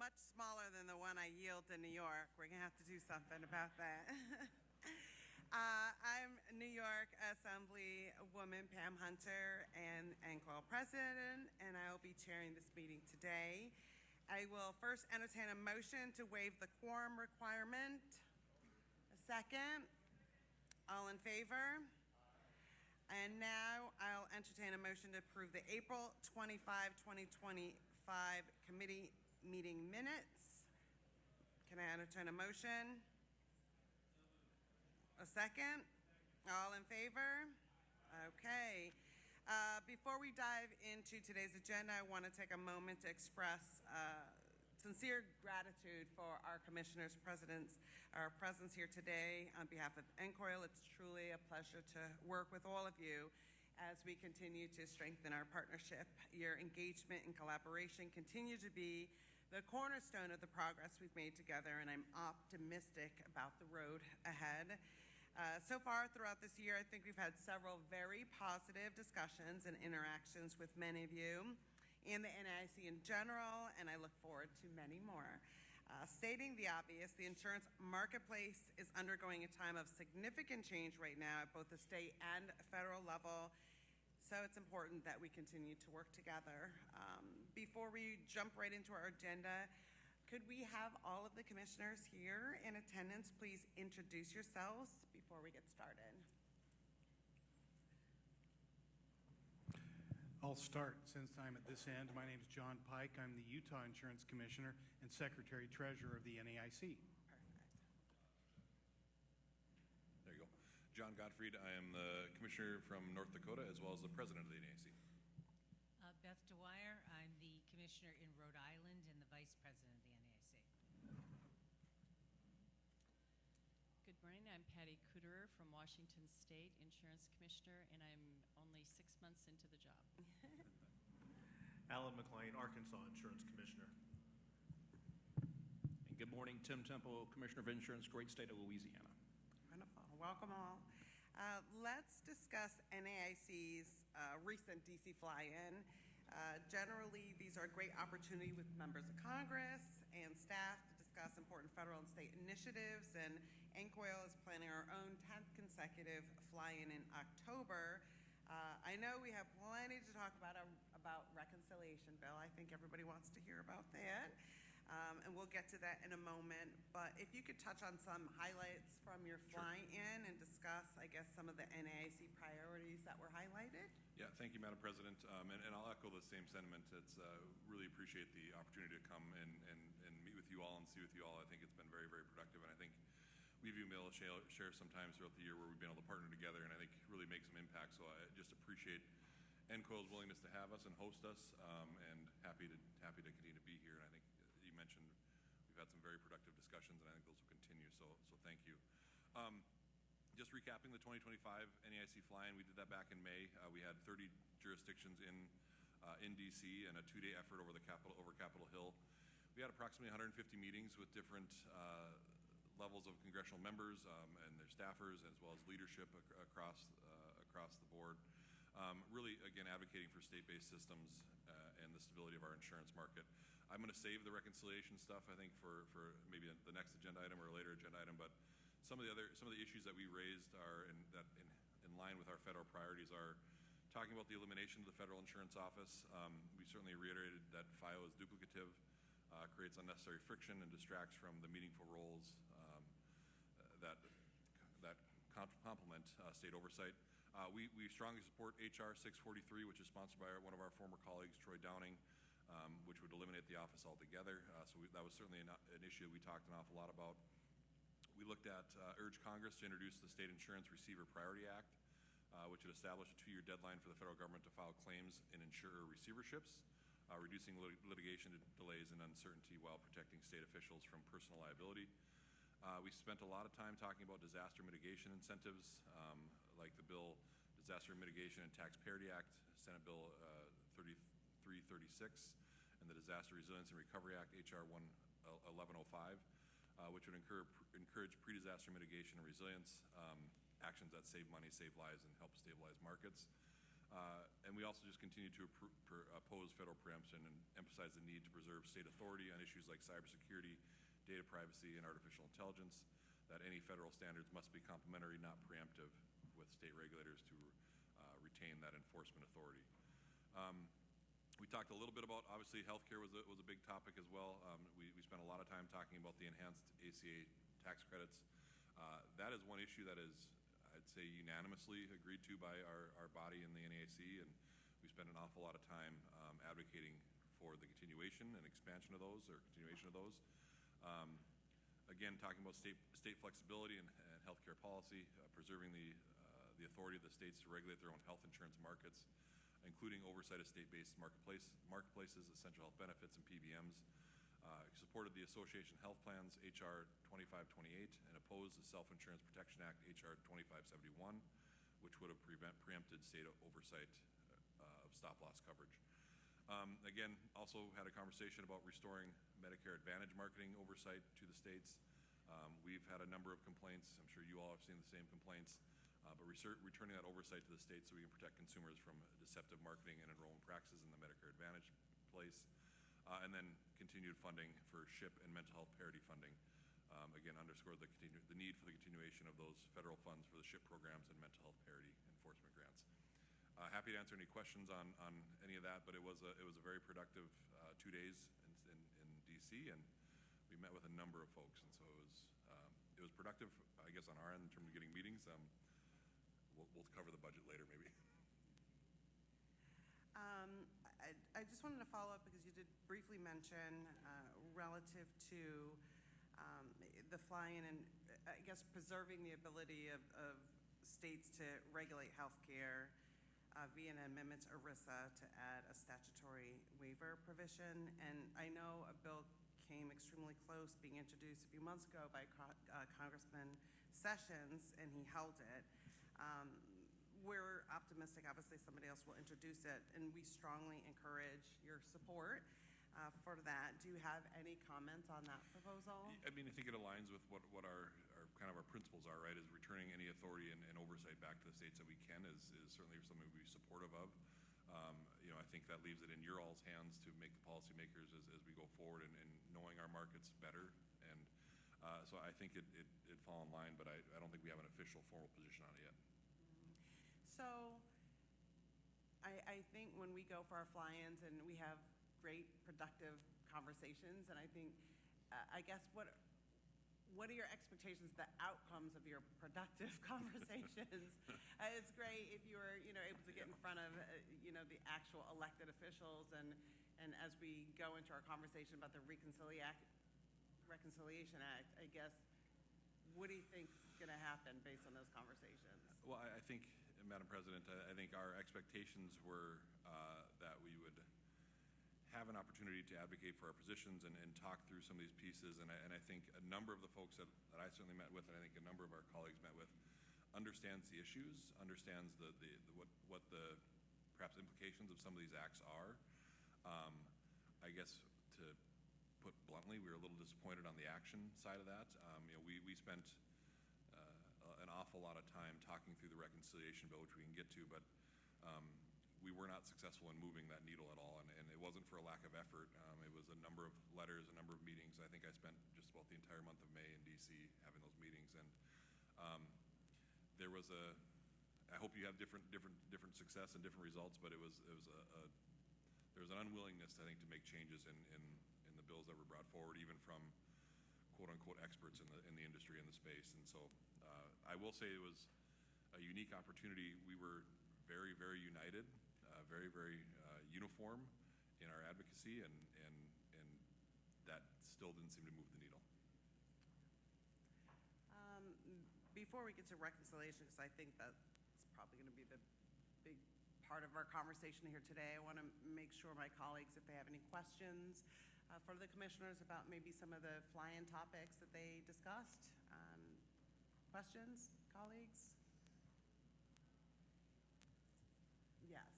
much smaller than the one I yield in New York. We're going to have to do something about that. I'm New York Assemblywoman Pam Hunter and NCOIL President, and I will be chairing this meeting today. I will first entertain a motion to waive the quorum requirement. A second. All in favor? And now I'll entertain a motion to approve the April 25, 2025 committee meeting minutes. Can I entertain a motion? A second? All in favor? Okay. Before we dive into today's agenda, I want to take a moment to express sincere gratitude for our commissioners' our presence here today. On behalf of NCOIL, it's truly a pleasure to work with all of you as we continue to strengthen our partnership. Your engagement and collaboration continue to be the cornerstone of the progress we've made together, and I'm optimistic about the road ahead. So far throughout this year, I think we've had several very positive discussions and interactions with many of you and the NAIC in general, and I look forward to many more. Stating the obvious, the insurance marketplace is undergoing a time of significant change right now at both the state and federal level, so it's important that we continue to work together. Before we jump right into our agenda, could we have all of the commissioners here in attendance please introduce yourselves before we get started? I'll start since I'm at this end. My name is John Pike. I'm the Utah Insurance Commissioner and Secretary Treasurer of the NAIC. Perfect. There you go. John Gottfried. I am the Commissioner from North Dakota as well as the President of the NAIC. Beth Dwyer. I'm the Commissioner in Rhode Island and the Vice President of the NAIC. Good morning. I'm Patty Kuderer from Washington State, Insurance Commissioner, and I'm only 6 months into the job. Alan McLean, Arkansas Insurance Commissioner. And good morning, Tim Temple, Commissioner of Insurance, great state of Louisiana. Wonderful. Welcome all. Let's discuss NAIC's recent DC fly-in. Generally, these are a great opportunity with members of Congress and staff to discuss important federal and state initiatives, and NCOIL is planning our own 10th consecutive fly-in in October. I know we have plenty to talk about reconciliation bill. I think everybody wants to hear about that, and we'll get to that in a moment. But if you could touch on some highlights from your fly-in and discuss, I guess, some of the NAIC priorities that were highlighted. Yeah, thank you, Madam President. And I'll echo the same sentiment. It's really appreciate the opportunity to come and meet with you all and see with you all. I think it's been very, very productive, and I think we've been able to share some times throughout the year where we've been able to partner together, and I think really make some impact. So I just appreciate NCOIL's willingness to have us and host us, and happy to continue to be here. And I think you mentioned we've had some very productive discussions, and I think those will continue. So thank you. Just recapping the 2025 NAIC fly-in, we did that back in May. We had 30 jurisdictions in DC and a 2-day effort over Capitol Hill. We had approximately 150 meetings with different levels of congressional members and their staffers, as well as leadership across the board. Really, again, advocating for state-based systems and the stability of our insurance market. I'm going to save the reconciliation stuff, I think, for maybe the next agenda item or a later agenda item. But some of the issues that we raised are in line with our federal priorities are talking about the elimination of the Federal Insurance Office. We certainly reiterated that FIO is duplicative, creates unnecessary friction, and distracts from the meaningful roles that complement state oversight. We strongly support HR 643, which is sponsored by one of our former colleagues, Troy Downing, which would eliminate the office altogether. So that was certainly an issue we talked an awful lot about. We looked at urged Congress to introduce the State Insurance Receiver Priority Act, which would establish a 2-year deadline for the federal government to file claims in insurer receiverships, reducing litigation delays and uncertainty while protecting state officials from personal liability. We spent a lot of time talking about disaster mitigation incentives, like the bill Disaster Mitigation and Tax Parity Act, Senate Bill 3336, and the Disaster Resilience and Recovery Act, HR 1105, which would encourage pre-disaster mitigation and resilience actions that save money, save lives, and help stabilize markets. And we also just continue to oppose federal preemption and emphasize the need to preserve state authority on issues like cybersecurity, data privacy, and artificial intelligence, that any federal standards must be complementary, not preemptive, with state regulators to retain that enforcement authority. We talked a little bit about, obviously, healthcare was a big topic as well. We spent a lot of time talking about the enhanced ACA tax credits. That is one issue that is, I'd say, unanimously agreed to by our body in the NAIC, and we spend an awful lot of time advocating for the continuation and expansion of those, or continuation of those. Again, talking about state flexibility and healthcare policy, preserving the authority of the states to regulate their own health insurance markets, including oversight of state-based marketplaces, essential health benefits, and PBMs. Supported the Association Health Plans, H.R. 2528, and opposed the Self-Insurance Protection Act, H.R. 2571, which would have preempted state oversight of stop-loss coverage. Again, also had a conversation about restoring Medicare Advantage marketing oversight to the states. We've had a number of complaints. I'm sure you all have seen the same complaints. But returning that oversight to the states so we can protect consumers from deceptive marketing and enrollment practices in the Medicare Advantage place. And then continued funding for SHIP and mental health parity funding. Again, underscored the need for the continuation of those federal funds for the SHIP programs and mental health parity enforcement grants. Happy to answer any questions on any of that, but it was a very productive 2 days in DC, and we met with a number of folks, and so it was productive, I guess, on our end in terms of getting meetings. We'll cover the budget later, maybe. I just wanted to follow up because you did briefly mention relative to the fly-in and I guess preserving the ability of states to regulate healthcare via an amendment to ERISA to add a statutory waiver provision. And I know a bill came extremely close being introduced a few months ago by Congressman Sessions, and he held it. We're optimistic, obviously somebody else will introduce it, and we strongly encourage your support for that. Do you have any comments on that proposal? I mean, I think it aligns with what our kind of our principles are, right? Is returning any authority and oversight back to the states that we can is certainly something we'd be supportive of. I think that leaves it in your all's hands to make the policymakers as we go forward and knowing our markets better. And so I think it fall in line, but I don't think we have an official formal position on it yet. So I think when we go for our fly-ins and we have great productive conversations, and I think, I guess, what are your expectations, the outcomes of your productive conversations? It's great if you were, able to get in front of, the actual elected officials, and as we go into our conversation about the Reconciliation Act, I guess, what do you think is going to happen based on those conversations? Well, I think, Madam President, I think our expectations were that we would have an opportunity to advocate for our positions and talk through some of these pieces. And I think a number of the folks that I certainly met with, and I think a number of our colleagues met with, understands the issues, understands what the perhaps implications of some of these acts are. I guess to put bluntly, we were a little disappointed on the action side of that. We spent an awful lot of time talking through the reconciliation bill, which we can get to, but we were not successful in moving that needle at all, and it wasn't for a lack of effort. It was a number of letters, a number of meetings. I think I spent just about the entire month of May in DC having those meetings, and there was I hope you have different success and different results, but there was an unwillingness, I think, to make changes in the bills that were brought forward, even from quote unquote experts in the industry, in the space. And so I will say it was a unique opportunity. We were very, very united, very, very uniform in our advocacy, and that still didn't seem to move the needle. Before we get to reconciliation, because I think that's probably going to be the big part of our conversation here today, I want to make sure my colleagues, if they have any questions for the commissioners about maybe some of the fly-in topics that they discussed. Questions, colleagues? Yes.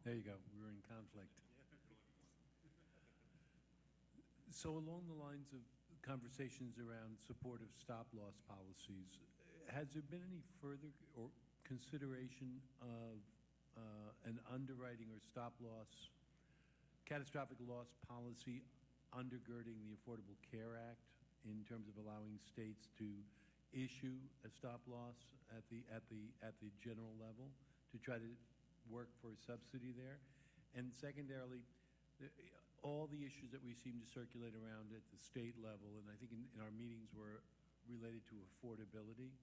There you go. We were in conflict. So along the lines of conversations around supportive stop-loss policies, has there been any further or consideration of an underwriting or stop-loss, catastrophic loss policy undergirding the Affordable Care Act in terms of allowing states to issue a stop-loss at the general level to try to work for a subsidy there? And secondarily, all the issues that we seem to circulate around at the state level, and I think in our meetings were related to affordability,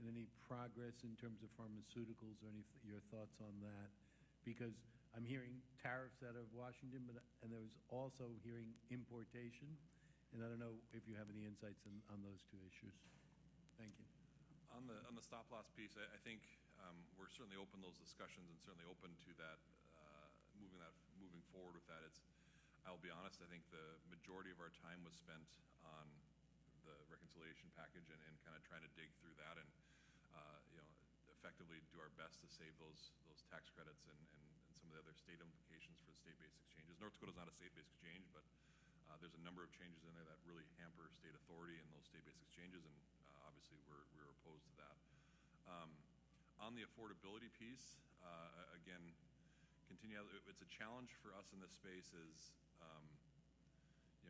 and any progress in terms of pharmaceuticals or your thoughts on that? Because I'm hearing tariffs out of Washington, and there was also hearing importation, and I don't know if you have any insights on those two issues. Thank you. On the stop-loss piece, I think we're certainly open to those discussions and certainly open to that, moving forward with that. I'll be honest, I think the majority of our time was spent on the reconciliation package and kind of trying to dig through that and effectively do our best to save those tax credits and some of the other state implications for the state-based exchanges. North Dakota's not a state-based exchange, but there's a number of changes in there that really hamper state authority in those state-based exchanges, and obviously we're opposed to that. On the affordability piece, again, it's a challenge for us in this space is,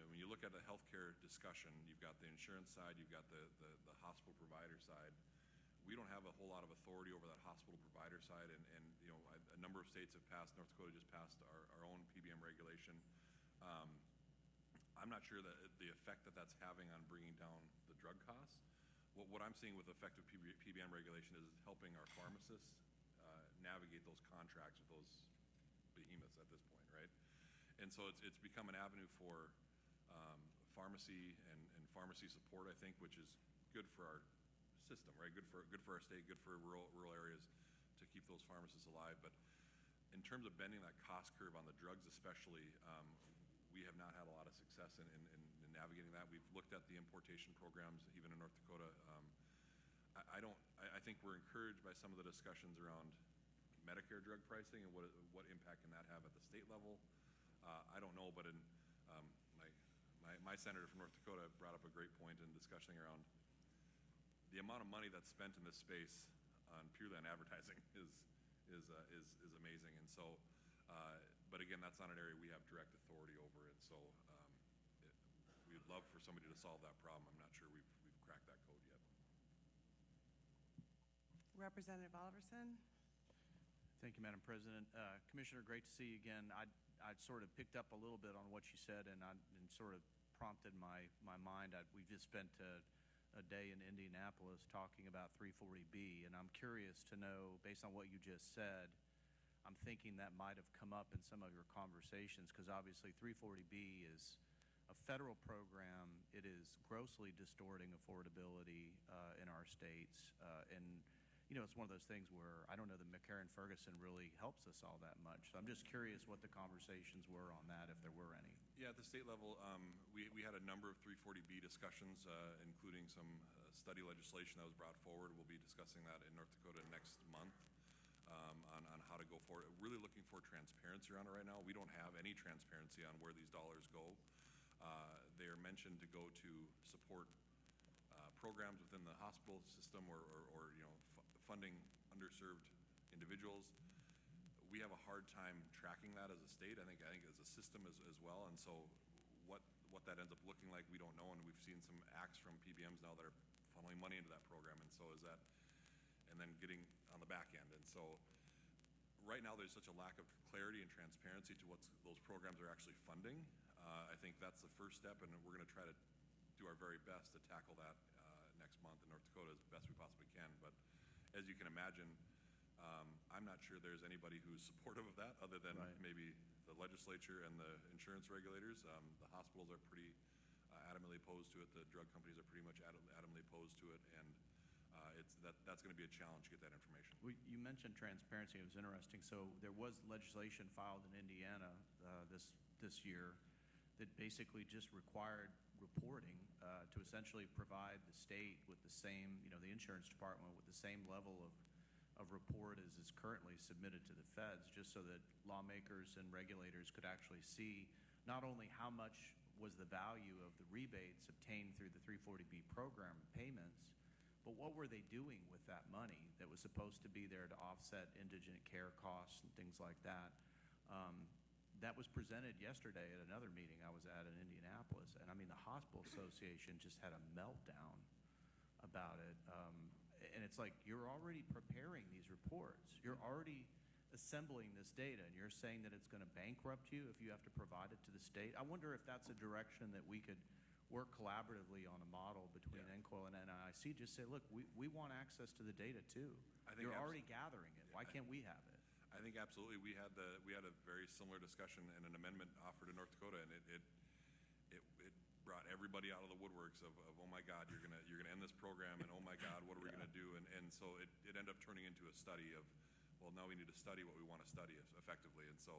when you look at the healthcare discussion, you've got the insurance side, you've got the hospital provider side. We don't have a whole lot of authority over that hospital provider side, and a number of states have passed. North Dakota just passed our own PBM regulation. I'm not sure that the effect that's having on bringing down the drug costs. What I'm seeing with effective PBM regulation is helping our pharmacists navigate those contracts with those behemoths at this point, right? And so it's become an avenue for pharmacy and pharmacy support, I think, which is good for our system, right? Good for our state, good for rural areas to keep those pharmacists alive. But in terms of bending that cost curve on the drugs especially, we have not had a lot of success in navigating that. We've looked at the importation programs, even in North Dakota. I think we're encouraged by some of the discussions around Medicare drug pricing and what impact can that have at the state level. I don't know, but my senator from North Dakota brought up a great point in discussing around the amount of money that's spent in this space purely on advertising is amazing. And so, but again, that's not an area we have direct authority over. And so, we'd love for somebody to solve that problem. I'm not sure we've cracked that code yet. Representative Oliverson. Thank you, Madam President. Commissioner, great to see you again. I sort of picked up a little bit on what you said and sort of prompted my mind. We've just spent a day in Indianapolis talking about 340B, and I'm curious to know, based on what you just said, I'm thinking that might have come up in some of your conversations, because obviously 340B is a federal program. It is grossly distorting affordability in our states, and it's one of those things where I don't know that McCarran-Ferguson really helps us all that much. So I'm just curious what the conversations were on that, if there were any. Yeah, at the state level, we had a number of 340B discussions, including some study legislation that was brought forward. We'll be discussing that in North Dakota next month on how to go forward. Really looking for transparency around it right now. We don't have any transparency on where these dollars go. They are mentioned to go to support programs within the hospital system or funding underserved individuals. We have a hard time tracking that as a state. I think as a system as well. And so what that ends up looking like, we don't know. And we've seen some acts from PBMs now that are funneling money into that program. And so and then getting on the back end. And so right now there's such a lack of clarity and transparency to what those programs are actually funding. I think that's the first step, and we're going to try to do our very best to tackle that next month in North Dakota as best we possibly can. But as you can imagine, I'm not sure there's anybody who's supportive of that other than maybe the legislature and the insurance regulators. The hospitals are pretty adamantly opposed to it. The drug companies are pretty much adamantly opposed to it, and that's going to be a challenge to get that information. Well, you mentioned transparency. It was interesting. So there was legislation filed in Indiana this year that basically just required reporting to essentially provide the state with the same, the insurance department with the same level of report as is currently submitted to the feds, just so that lawmakers and regulators could actually see not only how much was the value of the rebates obtained through the 340B program payments, but what were they doing with that money that was supposed to be there to offset indigent care costs and things like that? That was presented yesterday at another meeting I was at in Indianapolis, and I mean, the Hospital Association just had a meltdown about it. And it's like, you're already preparing these reports. You're already assembling this data, and you're saying that it's going to bankrupt you if you have to provide it to the state. I wonder if that's a direction that we could work collaboratively on a model between NCOIL and NAIC. Just say, look, we want access to the data too. You're already gathering it. Why can't we have it? I think absolutely. We had a very similar discussion and an amendment offered in North Dakota, and it brought everybody out of the woodworks of oh my God, you're gonna end this program, and oh my God, what are we gonna do? And so it ended up turning into a study of, well, now we need to study what we want to study effectively. And so,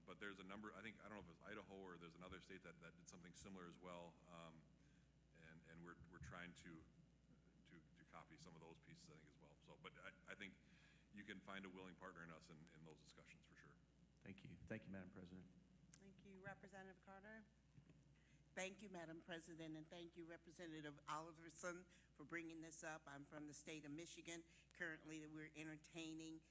but there's a number. I don't know if it's Idaho or there's another state that did something similar as well, and we're trying to copy some of those pieces, I think, as well. So, but I think you can find a willing partner in us in those discussions for sure. Thank you, Madam President. Thank you, Representative Carter. Thank you, Madam President, and thank you, Representative Oliverson, for bringing this up. I'm from the state of Michigan. Currently, we're entertaining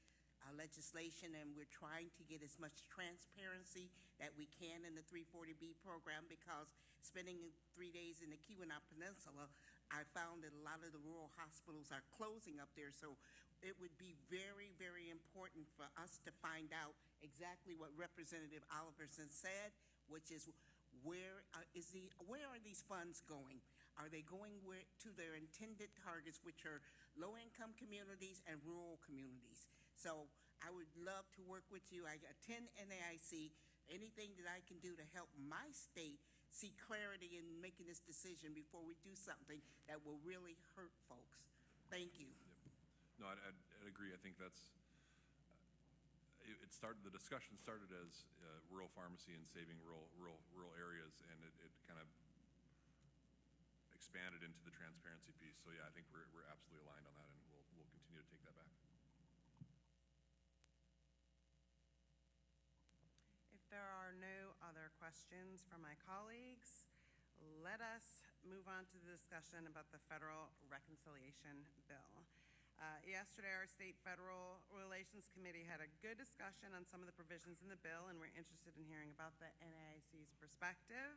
legislation, and we're trying to get as much transparency that we can in the 340B program, because spending 3 days in the Keweenaw Peninsula, I found that a lot of the rural hospitals are closing up there. So it would be very, very important for us to find out exactly what Representative Oliverson said, which is where are these funds going? Are they going to their intended targets, which are low-income communities and rural communities? So I would love to work with you. I attend NAIC. Anything that I can do to help my state see clarity in making this decision before we do something that will really hurt folks. Thank you. No, I'd agree. I think that's it started. The discussion started as rural pharmacy and saving rural areas, and it kind of expanded into the transparency piece. So yeah, I think we're absolutely aligned on that, and we'll continue to take that back. If there are no other questions from my colleagues, let us move on to the discussion about the Federal Reconciliation Bill. Yesterday, our State Federal Relations Committee had a good discussion on some of the provisions in the bill, and we're interested in hearing about the NAIC's perspective.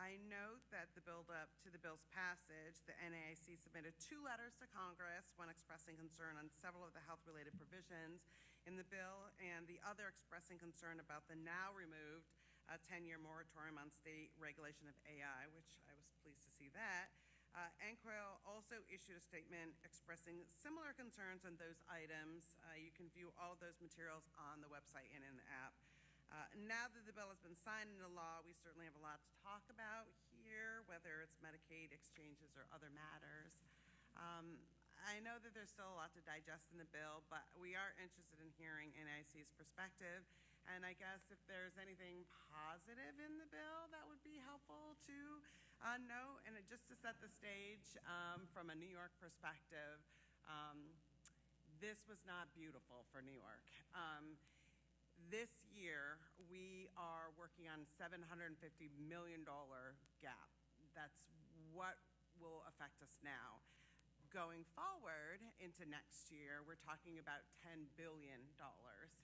I note that the build-up to the bill's passage, the NAIC submitted 2 letters to Congress, one expressing concern on several of the health-related provisions in the bill, and the other expressing concern about the now removed 10-year moratorium on state regulation of AI, which I was pleased to see that. NCOIL also issued a statement expressing similar concerns on those items. You can view all of those materials on the website and in the app. Now that the bill has been signed into law, we certainly have a lot to talk about here, whether it's Medicaid exchanges or other matters. I know that there's still a lot to digest in the bill, but we are interested in hearing NAIC's perspective. And I guess if there's anything positive in the bill, that would be helpful to know. And just to set the stage from a New York perspective, this was not beautiful for New York. This year, we are working on $750 million gap. That's what will affect us now. Going forward into next year, we're talking about $10 billion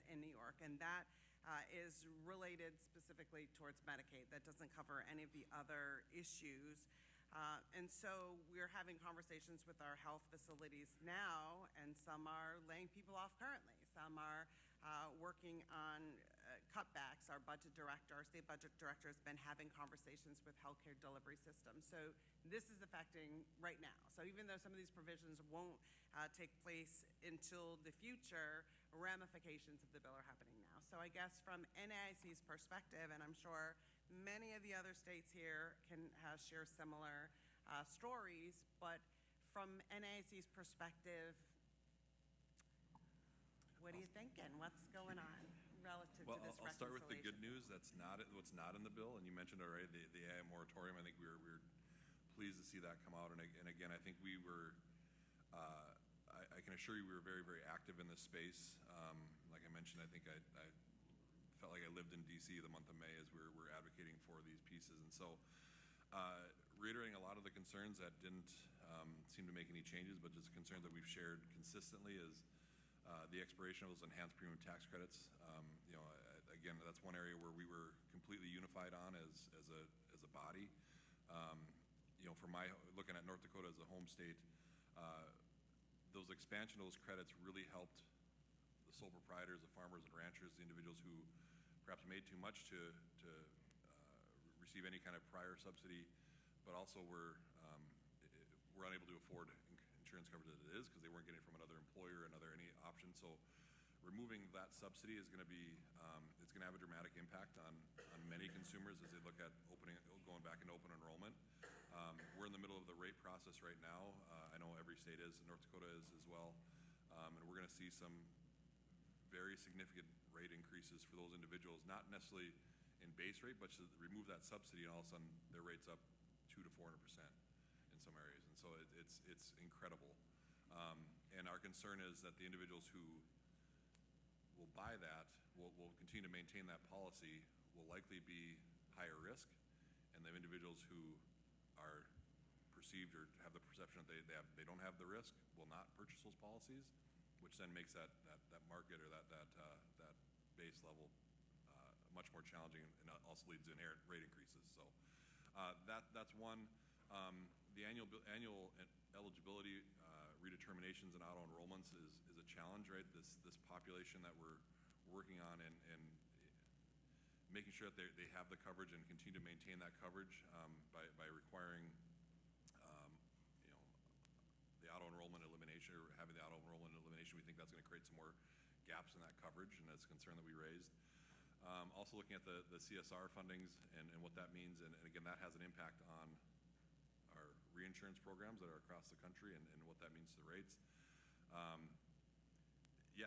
in New York, and that is related specifically towards Medicaid. That doesn't cover any of the other issues. And so we're having conversations with our health facilities now, and some are laying people off currently. Some are working on cutbacks. Our state budget director has been having conversations with healthcare delivery systems. So this is affecting right now. So even though some of these provisions won't take place until the future, ramifications of the bill are happening now. So I guess from NAIC's perspective, and I'm sure many of the other states here can share similar stories, but from NAIC's perspective, what are you thinking? What's going on relative to this reconciliation? I'll start with the good news. That's not what's not in the bill, and you mentioned already the AI moratorium. I think we were pleased to see that come out, and again, I think we were. I can assure you we were very, very active in this space. Like I mentioned, I think I felt like I lived in D.C. the month of May as we're advocating for these pieces, so reiterating a lot of the concerns that didn't seem to make any changes, but just concerns that we've shared consistently is the expiration of those enhanced premium tax credits. Again, that's one area where we were completely unified on as a body. For my looking at North Dakota as a home state, those expansion of those credits really helped the sole proprietors, the farmers and ranchers, the individuals who perhaps made too much to receive any kind of prior subsidy, but also were unable to afford insurance coverage as it is because they weren't getting it from another employer, any option. So removing that subsidy is going to be, it's going to have a dramatic impact on many consumers as they look at going back into open enrollment. We're in the middle of the rate process right now. I know every state is, North Dakota is as well. And we're going to see some very significant rate increases for those individuals, not necessarily in base rate, but to remove that subsidy, and all of a sudden their rate's up 200 to 400% in some areas. And so it's incredible. And our concern is that the individuals who will buy that, will continue to maintain that policy, will likely be higher risk, and the individuals who are perceived or have the perception that they don't have the risk will not purchase those policies, which then makes that market or that base level much more challenging, and also leads to inherent rate increases. So that's one. The annual eligibility redeterminations and auto enrollments is a challenge, right? This population that we're working on and making sure that they have the coverage and continue to maintain that coverage by requiring the auto enrollment elimination, or having the auto enrollment elimination. We think that's going to create some more gaps in that coverage, and that's a concern that we raised. Also looking at the CSR fundings and what that means, and again, that has an impact on our reinsurance programs that are across the country and what that means to the rates.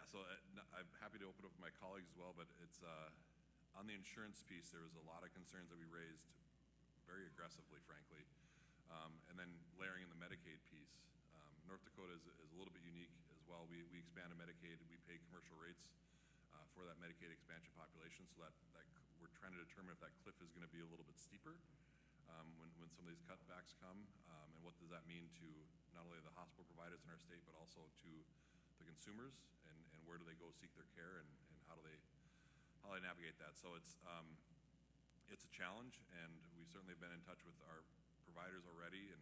So I'm happy to open up with my colleagues as well, but it's on the insurance piece, there was a lot of concerns that we raised very aggressively, frankly. And then layering in the Medicaid piece. North Dakota is a little bit unique as well. We expanded Medicaid, we pay commercial rates for that Medicaid expansion population, so that we're trying to determine if that cliff is going to be a little bit steeper when some of these cutbacks come, and what does that mean to not only the hospital providers in our state, but also to the consumers, and where do they go seek their care, and how do they navigate that. So it's a challenge, and we certainly have been in touch with our providers already, and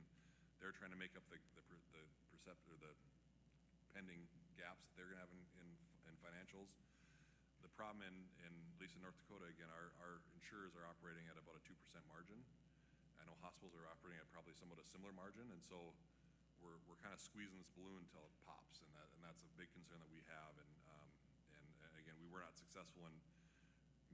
they're trying to make up the pending gaps that they're going to have in financials. The problem at least in North Dakota, again, our insurers are operating at about a 2% margin. I know hospitals are operating at probably somewhat a similar margin, and so we're kind of squeezing this balloon until it pops, and that's a big concern that we have. And again, we were not successful in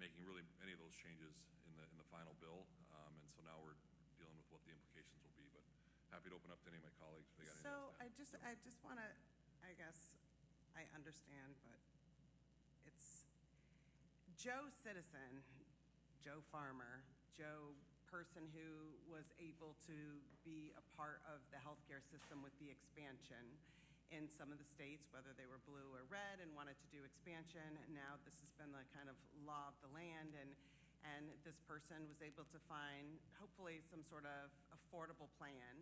making really any of those changes in the final bill, and so now we're dealing with what the implications will be. But happy to open up to any of my colleagues if they got anything else to add. I just want to, I guess, I understand, but it's Joe citizen, Joe farmer, Joe person who was able to be a part of the healthcare system with the expansion in some of the states, whether they were blue or red, and wanted to do expansion. And now this has been the kind of law of the land, and this person was able to find, hopefully, some sort of affordable plan.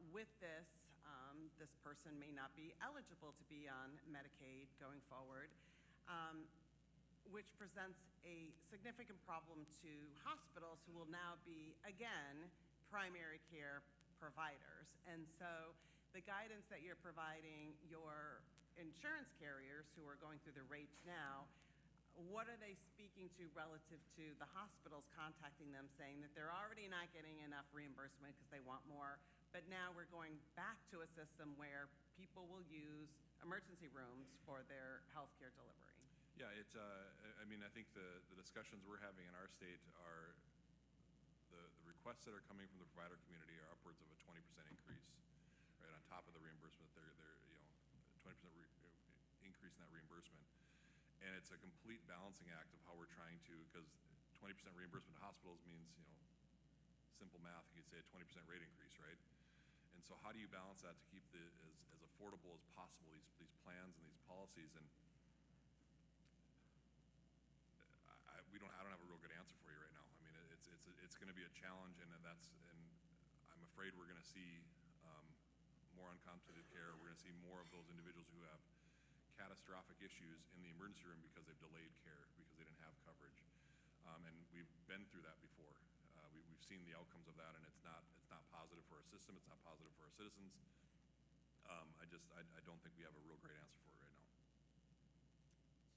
With this, this person may not be eligible to be on Medicaid going forward, which presents a significant problem to hospitals who will now be, again, primary care providers. And so the guidance that you're providing your insurance carriers who are going through the rates now, what are they speaking to relative to the hospitals contacting them saying that they're already not getting enough reimbursement because they want more, but now we're going back to a system where people will use emergency rooms for their healthcare delivery? Yeah, I think the discussions we're having in our state are the requests that are coming from the provider community are upwards of a 20% increase, right, on top of the reimbursement. They're 20% increase in that reimbursement. And it's a complete balancing act of how we're trying to, because 20% reimbursement to hospitals means, simple math, you could say a 20% rate increase, right? And so how do you balance that to keep as affordable as possible, these plans and these policies? And I don't have a real good answer for you right now. I mean, it's going to be a challenge, and I'm afraid we're going to see more uncompensated care. We're going to see more of those individuals who have catastrophic issues in the emergency room because they've delayed care, because they didn't have coverage. And we've been through that before. We've seen the outcomes of that, and it's not positive for our system. It's not positive for our citizens. I don't think we have a real great answer for it right now.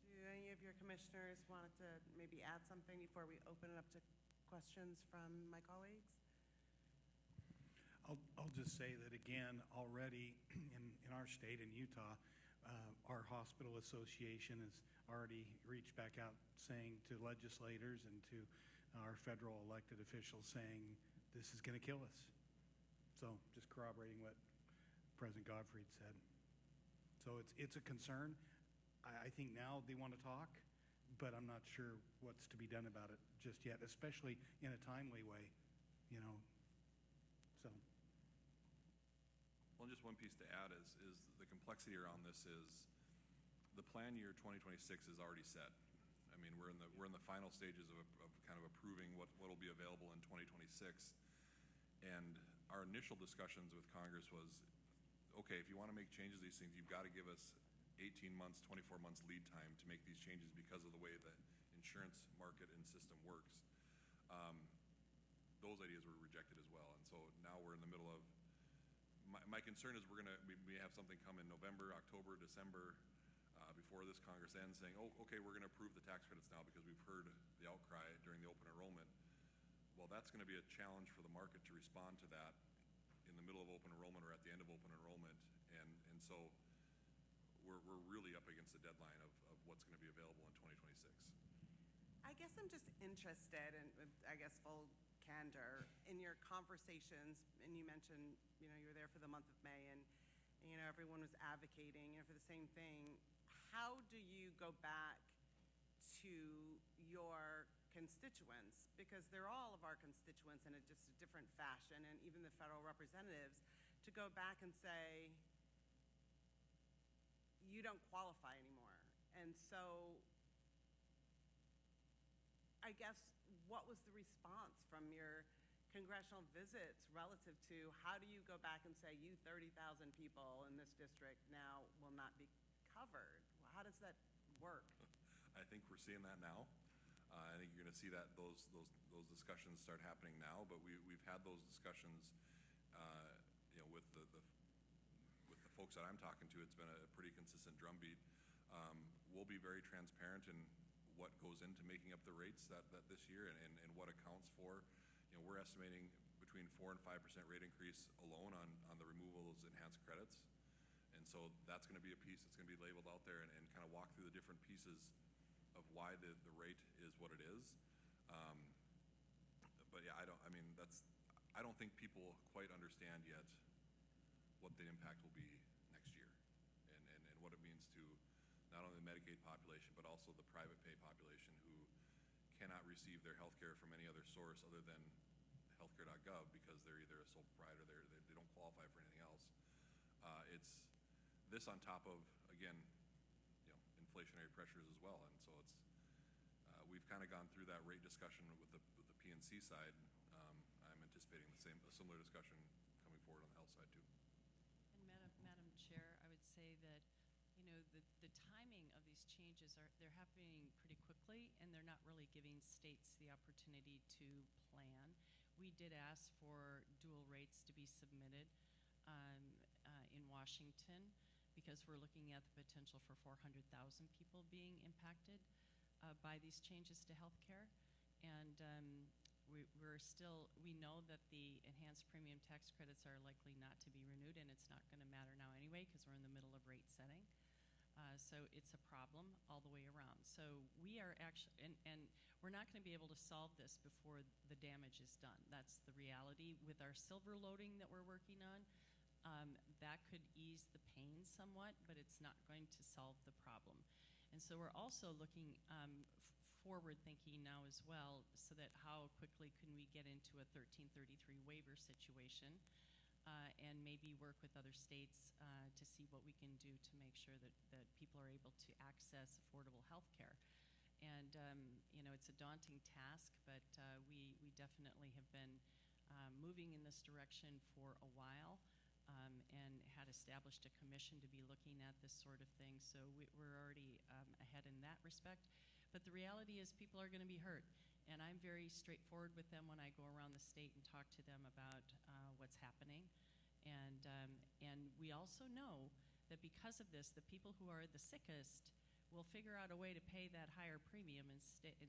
Do any of your commissioners want to maybe add something before we open it up to questions from my colleagues? I'll just say that again, already in our state, in Utah, our hospital association has already reached back out saying to legislators and to our federal elected officials saying this is going to kill us. So just corroborating what President Gottfried said. So it's a concern. I think now they want to talk, but I'm not sure what's to be done about it just yet, especially in a timely way, so. Well, just one piece to add is the complexity around this is the plan year 2026 is already set. I mean, we're in the final stages of kind of approving what will be available in 2026. And our initial discussions with Congress was, okay, if you want to make changes to these things, you've got to give us 18 months, 24 months lead time to make these changes because of the way the insurance market and system works. Those ideas were rejected as well. And so now we're in the middle of, my concern is we may have something come in November, October, December, before this Congress ends saying, oh, okay, we're going to approve the tax credits now because we've heard the outcry during the open enrollment. Well, that's going to be a challenge for the market to respond to that in the middle of open enrollment or at the end of open enrollment. And so we're really up against the deadline of what's going to be available in 2026. I guess I'm just interested in, I guess, full candor in your conversations, and you mentioned, you were there for the month of May, and everyone was advocating, for the same thing. How do you go back to your constituents? Because they're all of our constituents in just a different fashion, and even the federal representatives, to go back and say, you don't qualify anymore. And so I guess, what was the response from your congressional visits relative to how do you go back and say you 30,000 people in this district now will not be covered? How does that work? I think we're seeing that now. I think you're going to see that those discussions start happening now. But we've had those discussions, with the folks that I'm talking to. It's been a pretty consistent drumbeat. We'll be very transparent in what goes into making up the rates that this year and what accounts for. We're estimating between 4% and 5% rate increase alone on the removal of those enhanced credits. And so that's going to be a piece that's going to be labeled out there and kind of walk through the different pieces of why the rate is what it is. But yeah, I don't think people quite understand yet what the impact will be next year and what it means to not only the Medicaid population, but also the private pay population who cannot receive their health care from any other source other than healthcare.gov because they're either a sole proprietor, they don't qualify for anything else. It's this on top of, again, inflationary pressures as well. And so we've kind of gone through that rate discussion with the PNC side. I'm anticipating a similar discussion coming forward on the health side too. And Madam Chair, I would say that the timing of these changes they're happening pretty quickly, and they're not really giving states the opportunity to plan. We did ask for dual rates to be submitted in Washington because we're looking at the potential for 400,000 people being impacted by these changes to health care. And we know that the enhanced premium tax credits are likely not to be renewed, and it's not going to matter now anyway because we're in the middle of rate setting. So it's a problem all the way around. So we are actually, and we're not going to be able to solve this before the damage is done. That's the reality. With our silver loading that we're working on, that could ease the pain somewhat, but it's not going to solve the problem. And so we're also looking forward thinking now as well, so that how quickly can we get into a 1333 waiver situation and maybe work with other states to see what we can do to make sure that people are able to access affordable health care. And, it's a daunting task, but we definitely moving in this direction for a while, and had established a commission to be looking at this sort of thing. So we're already ahead in that respect. But the reality is people are going to be hurt. And I'm very straightforward with them when I go around the state and talk to them about what's happening. And we also know that because of this, the people who are the sickest will figure out a way to pay that higher premium and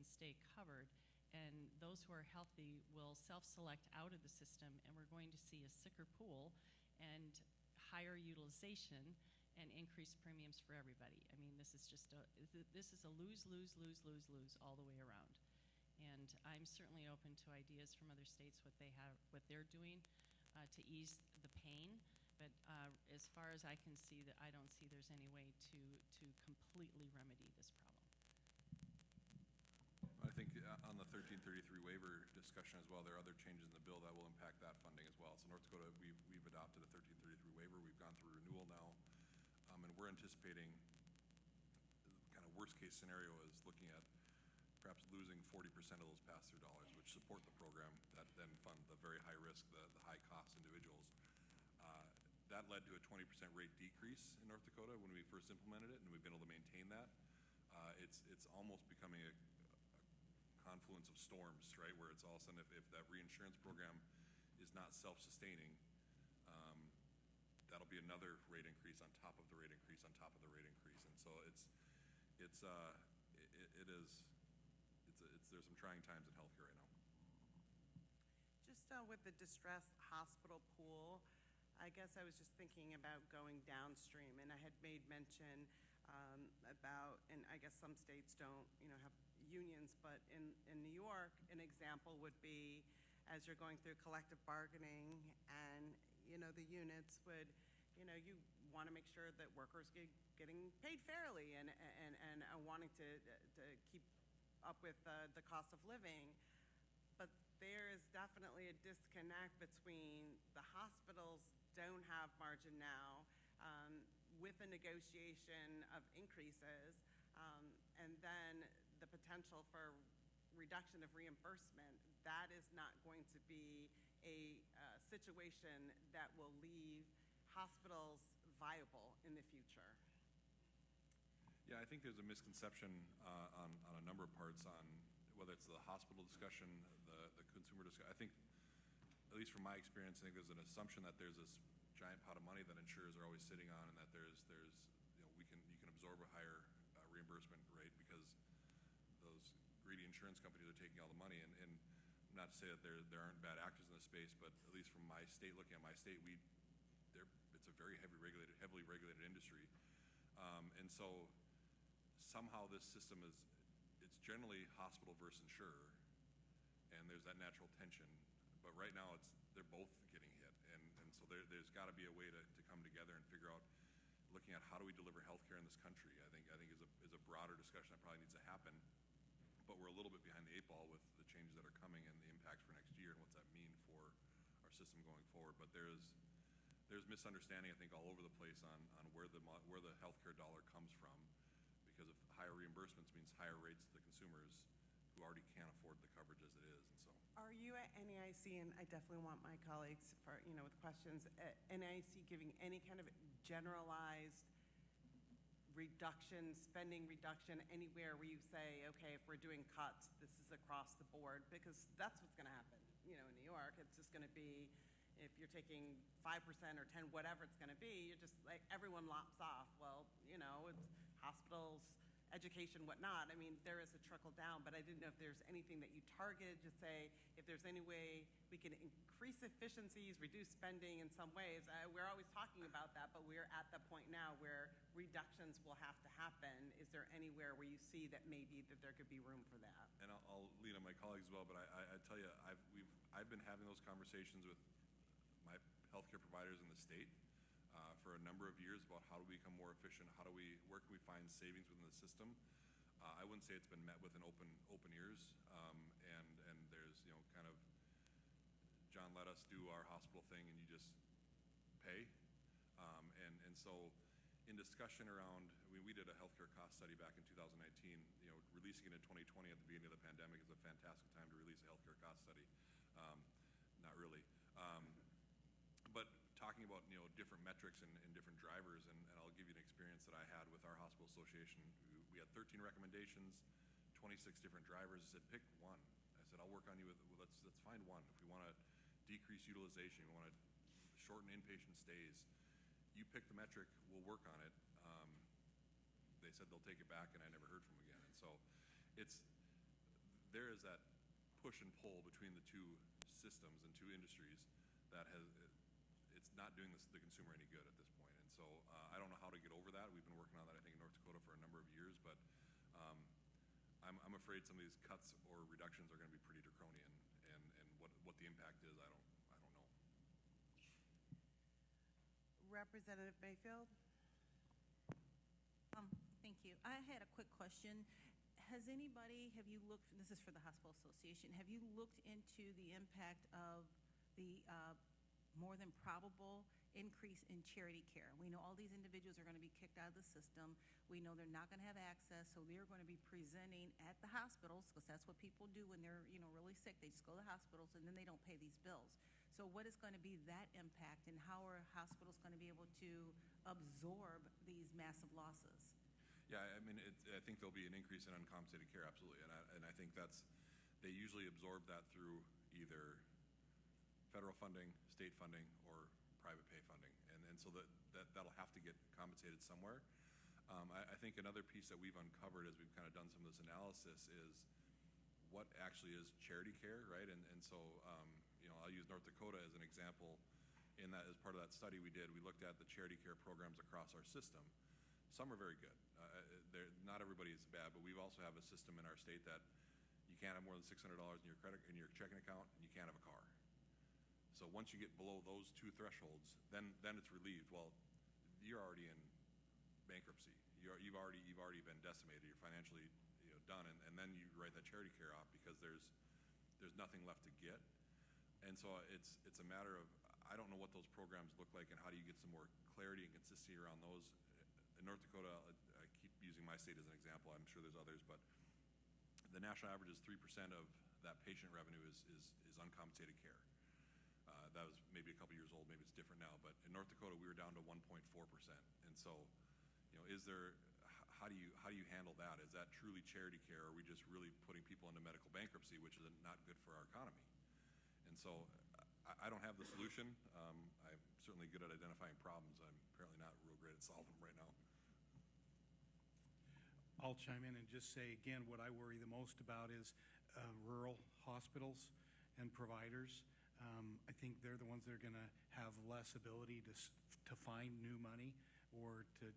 stay covered. And those who are healthy will self-select out of the system, and we're going to see a sicker pool and higher utilization and increased premiums for everybody. I mean, this is just this is a lose, lose, lose, lose, lose all the way around. And I'm certainly open to ideas from other states, what they're doing to ease the pain. But as far as I can see, that I don't see there's any way to completely remedy this problem. I think on the 1333 waiver discussion as well, there are other changes in the bill that will impact that funding as well. So North Dakota, we've adopted a 1333 waiver. We've gone through renewal now, and we're anticipating kind of worst case scenario is looking at perhaps losing 40% of those pass-through dollars, which support the program that then fund the very high risk, the high cost individuals. That led to a 20% rate decrease in North Dakota when we first implemented it, and we've been able to maintain that. It's almost becoming a confluence of storms, right? Where it's all of a sudden, if that reinsurance program is not self-sustaining, that'll be another rate increase on top of the rate increase on top of the rate increase, and so there's some trying times in healthcare right now. Just with the distressed hospital pool, I guess I was just thinking about going downstream, and I had made mention about, and I guess some states don't, have unions, but in New York, an example would be as you're going through collective bargaining, and the units would, you want to make sure that workers getting paid fairly and wanting to keep up with the cost of living. But there is definitely a disconnect between the hospitals don't have margin now with a negotiation of increases, and then the potential for reduction of reimbursement. That is not going to be a situation that will leave hospitals viable in the future. Yeah, I think there's a misconception on a number of parts on whether it's the hospital discussion, the consumer discussion. I think, at least from my experience, I think there's an assumption that there's this giant pot of money that insurers are always sitting on, and that you can absorb a higher reimbursement rate because those greedy insurance companies are taking all the money. And not to say that there aren't bad actors in the space, but at least from my state, looking at my state, it's a very heavily regulated industry, and so somehow this system it's generally hospital versus insurer, and there's that natural tension. But right now they're both getting hit, and so there's got to be a way to come together and figure out, looking at how do we deliver healthcare in this country. I think is a broader discussion that probably needs to happen. But we're a little bit behind the 8 ball with the changes that are coming and the impacts for next year and what's that mean for our system going forward. But there's misunderstanding, I think, all over the place on where the healthcare dollar comes from, because of higher reimbursements means higher rates to the consumers who already can't afford the coverage as it is. And so, Are you at NAIC, and I definitely want my colleagues for, with questions, at NAIC giving any kind of generalized reduction, spending reduction anywhere where you say, okay, if we're doing cuts, this is across the board? Because that's what's going to happen. In New York, it's just going to be, if you're taking 5% or 10, whatever it's going to be, you're just like, everyone lops off. Well, it's hospitals, education, whatnot. I mean, there is a trickle down, but I didn't know if there's anything that you targeted to say, if there's any way we can increase efficiencies, reduce spending in some ways. We're always talking about that, but we're at the point now where reductions will have to happen. Is there anywhere where you see that maybe that there could be room for that? and I'll lean on my colleagues as well, but I tell you, I've been having those conversations with my healthcare providers in the state for a number of years about how do we become more efficient, where can we find savings within the system. I wouldn't say it's been met with an open ears, and there's kind of, John, let us do our hospital thing and you just pay, and so in discussion around, we did a healthcare cost study back in 2019. Releasing it in 2020 at the beginning of the pandemic is a fantastic time to release a healthcare cost study. Not really. different metrics and different drivers, and I'll give you an experience that I had with our hospital association. We had 13 recommendations, 26 different drivers. I said, pick one. I said, I'll work on you with, well, let's find one. If we want to decrease utilization, we want to shorten inpatient stays, you pick the metric, we'll work on it. They said they'll take it back, and I never heard from them again. And so there is that push and pull between the two systems and two industries that it's not doing the consumer any good at this point. And so I don't know how to get over that. We've been working on that, I think, in North Dakota for a number of years, but I'm afraid some of these cuts or reductions are going to be pretty draconian, and what the impact is, I don't know. Representative Mayfield? Thank you. I had a quick question. Have you looked, this is for the Hospital Association, have you looked into the impact of the more than probable increase in charity care? We know all these individuals are going to be kicked out of the system. We know they're not going to have access, so they're going to be presenting at the hospitals, because that's what people do when they're, really sick. They just go to the hospitals, and then they don't pay these bills. So what is going to be that impact, and how are hospitals going to be able to absorb these massive losses? Yeah, I mean, I think there'll be an increase in uncompensated care, absolutely, and I think they usually absorb that through either federal funding, state funding, or private pay funding, and so that'll have to get compensated somewhere. I think another piece that we've uncovered as we've kind of done some of this analysis is what actually is charity care, right? And so, I'll use North Dakota as an example. In that, as part of that study we did, we looked at the charity care programs across our system. Some are very good. Not everybody is bad, but we also have a system in our state that you can't have more than $600 in your checking account, and you can't have a car. So once you get below those two thresholds, then it's relieved. Well, you're already in bankruptcy. You've already been decimated. You're financially done, and then you write that charity care off because there's nothing left to get. And so it's a matter of, I don't know what those programs look like and how do you get some more clarity and consistency around those. In North Dakota, I keep using my state as an example. I'm sure there's others, but the national average is 3% of that patient revenue is uncompensated care. That was maybe a couple years old, maybe it's different now, but in North Dakota we were down to 1.4%. And so, how do you handle that? Is that truly charity care, or are we just really putting people into medical bankruptcy, which is not good for our economy? And so I don't have the solution. I'm certainly good at identifying problems. I'm apparently not real great at solving them right now. I'll chime in and just say, again, what I worry the most about is rural hospitals and providers. I think they're the ones that are going to have less ability to find new money, or to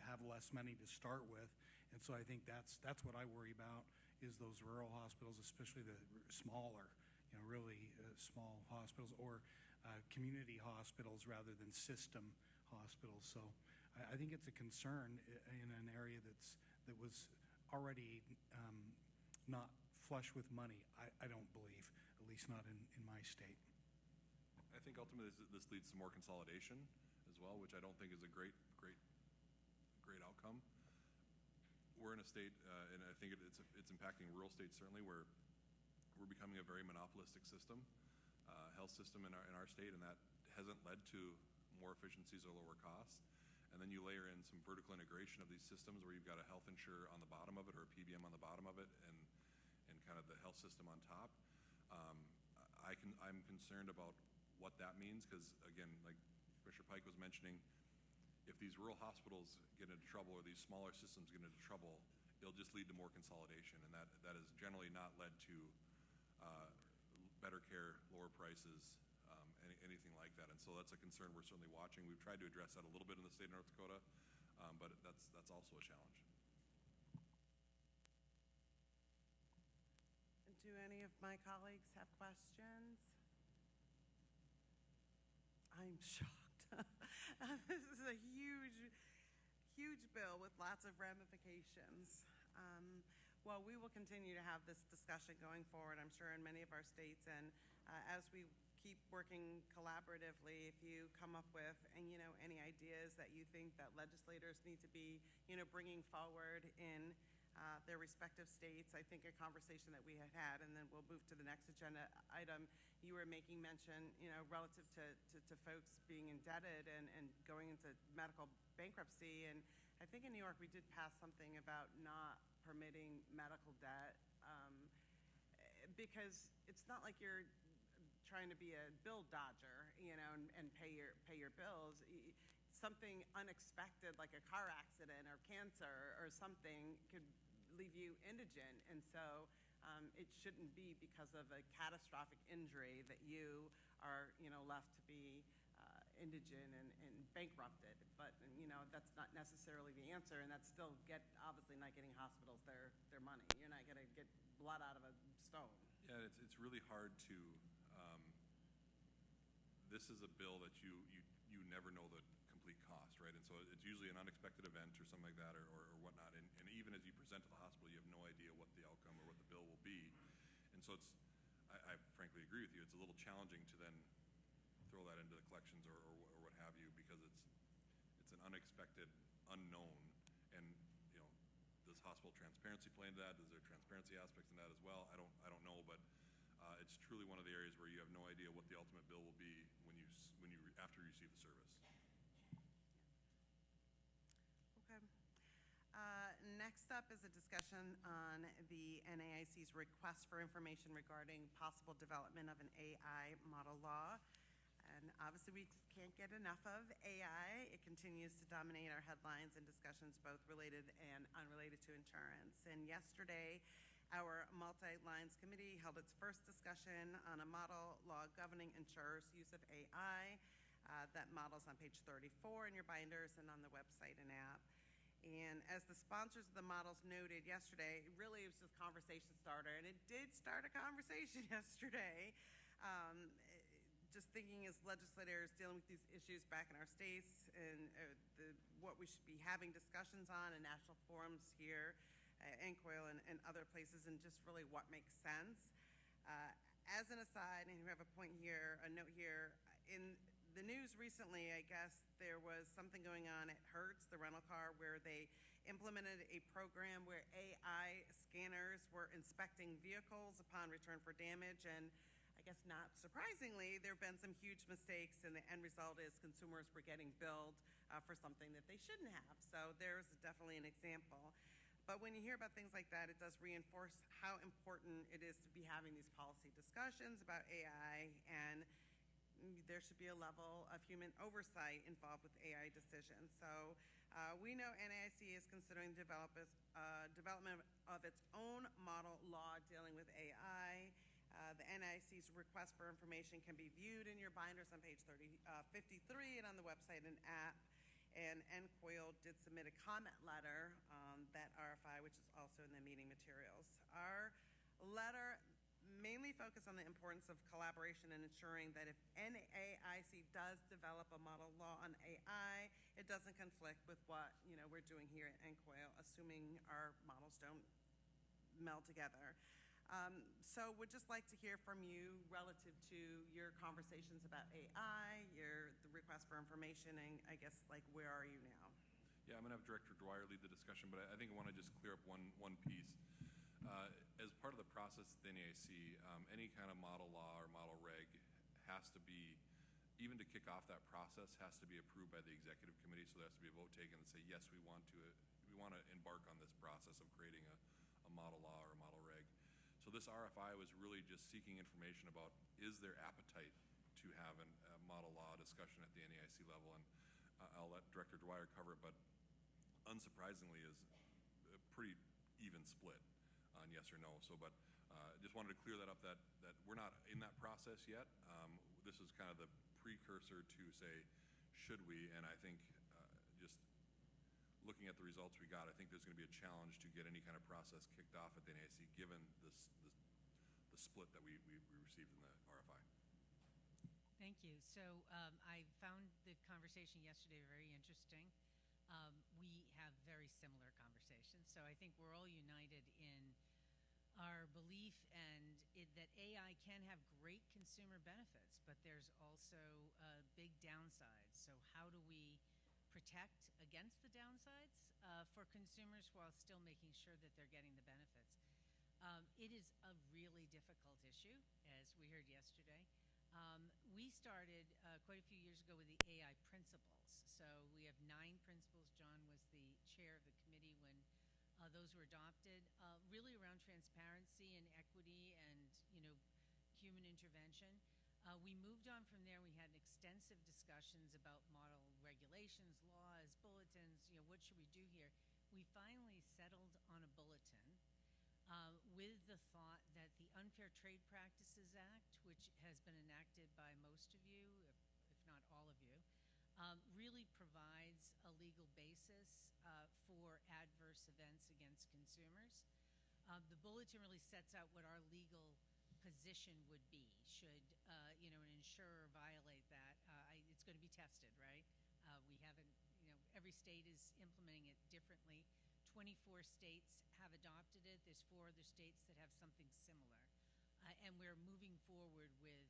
have less money to start with. And so I think that's what I worry about, is those rural hospitals, especially the smaller, really small hospitals, or community hospitals rather than system hospitals. So I think it's a concern in an area that was already not flush with money, I don't believe, at least not in my state. I think ultimately this leads to more consolidation as well, which I don't think is a great outcome. We're in a state, and I think it's impacting rural states certainly, where we're becoming a very monopolistic system, health system in our state, and that hasn't led to more efficiencies or lower costs. And then you layer in some vertical integration of these systems, where you've got a health insurer on the bottom of it, or a PBM on the bottom of it, and kind of the health system on top. I'm concerned about what that means, because again, like Commissioner Pike was mentioning, if these rural hospitals get into trouble, or these smaller systems get into trouble, it'll just lead to more consolidation, and that has generally not led to better care, lower prices, anything like that. And so that's a concern we're certainly watching. We've tried to address that a little bit in the state of North Dakota, but that's also a challenge. Do any of my colleagues have questions? I'm shocked. This is a huge bill with lots of ramifications. Well, we will continue to have this discussion going forward, I'm sure, in many of our states, and as we keep working collaboratively, if you come up with any ideas that you think that legislators need to be bringing forward in their respective states, I think a conversation that we had, and then we'll move to the next agenda item, you were making mention, relative to folks being indebted and going into medical bankruptcy. And I think in New York, we did pass something about not permitting medical debt, because it's not like you're trying to be a bill dodger, and pay your bills. Something unexpected like a car accident or cancer or something could leave you indigent. And so it shouldn't be because of a catastrophic injury that you are, left to be indigent and bankrupted. But, that's not necessarily the answer, and that's still obviously not getting hospitals their money. You're not going to get blood out of a stone. Yeah, it's really hard to, this is a bill that you never know the complete cost, right? And so it's usually an unexpected event or something like that, or whatnot. And even as you present to the hospital, you have no idea what the outcome or what the bill will be. And so I frankly agree with you. It's a little challenging to then throw that into the collections or what have you, because it's an unexpected unknown. And does hospital transparency play into that? Is there transparency aspects in that as well? I don't know, but it's truly one of the areas where you have no idea what the ultimate bill will be after you receive the service. Okay. Next up is a discussion on the NAIC's request for information regarding possible development of an AI model law. And obviously, we just can't get enough of AI. It continues to dominate our headlines and discussions, both related and unrelated to insurance. And yesterday, our Multi-Lines Committee held its first discussion on a model law governing insurers' use of AI. That model's on page 34 in your binders and on the website and app. And as the sponsors of the models noted yesterday, really it was just conversation starter, and it did start a conversation yesterday. Just thinking as legislators dealing with these issues back in our states, and what we should be having discussions on in national forums here, NCOIL and other places, and just really what makes sense. As an aside, and you have a note here, in the news recently, I guess there was something going on at Hertz, the rental car, where they implemented a program where AI scanners were inspecting vehicles upon return for damage. And I guess not surprisingly, there have been some huge mistakes, and the end result is consumers were getting billed for something that they shouldn't have. So there's definitely an example. But when you hear about things like that, it does reinforce how important it is to be having these policy discussions about AI, and there should be a level of human oversight involved with AI decisions. So we know NAIC is considering development of its own model law dealing with AI. The NAIC's request for information can be viewed in your binders on page 53 and on the website and app. And NCOIL did submit a comment letter on that RFI, which is also in the meeting materials. Our letter mainly focused on the importance of collaboration and ensuring that if NAIC does develop a model law on AI, it doesn't conflict with what we're doing here at NCOIL, assuming our models don't meld together. So would just like to hear from you relative to your conversations about AI, the request for information, and I guess, where are you now? Yeah, I'm going to have Director Dwyer lead the discussion, but I think I want to just clear up one piece. As part of the process at the NAIC, any kind of model law or model reg has to be, even to kick off that process, has to be approved by the executive committee. So there has to be a vote taken to say, yes, we want to embark on this process of creating a model law or a model reg. So this RFI was really just seeking information about, is there appetite to have a model law discussion at the NAIC level? And I'll let Director Dwyer cover it, but unsurprisingly is a pretty even split on yes or no. So, but just wanted to clear that up, that we're not in that process yet. This is kind of the precursor to say, should we? And I think just looking at the results we got, I think there's going to be a challenge to get any kind of process kicked off at the NAIC, given the split that we received in the RFI. Thank you. So I found the conversation yesterday very interesting. We have very similar conversations. So I think we're all united in our belief that AI can have great consumer benefits, but there's also big downsides. So how do we protect against the downsides for consumers while still making sure that they're getting the benefits? It is a really difficult issue, as we heard yesterday. started quite a few years ago with the AI principles. So we have 9 principles. John was the chair of the committee when those were adopted, really around transparency and equity and, human intervention. We moved on from there. We had extensive discussions about model regulations, laws, bulletins, what should we do here? We finally settled on a bulletin with the thought that the Unfair Trade Practices Act, which has been enacted by most of you, if not all of you, really provides a legal basis for adverse events against consumers. The bulletin really sets out what our legal position would be should an insurer violate that. It's going to be tested, right? We haven't, every state is implementing it differently. 24 states have adopted it. There's 4 other states that have something similar. And we're moving forward with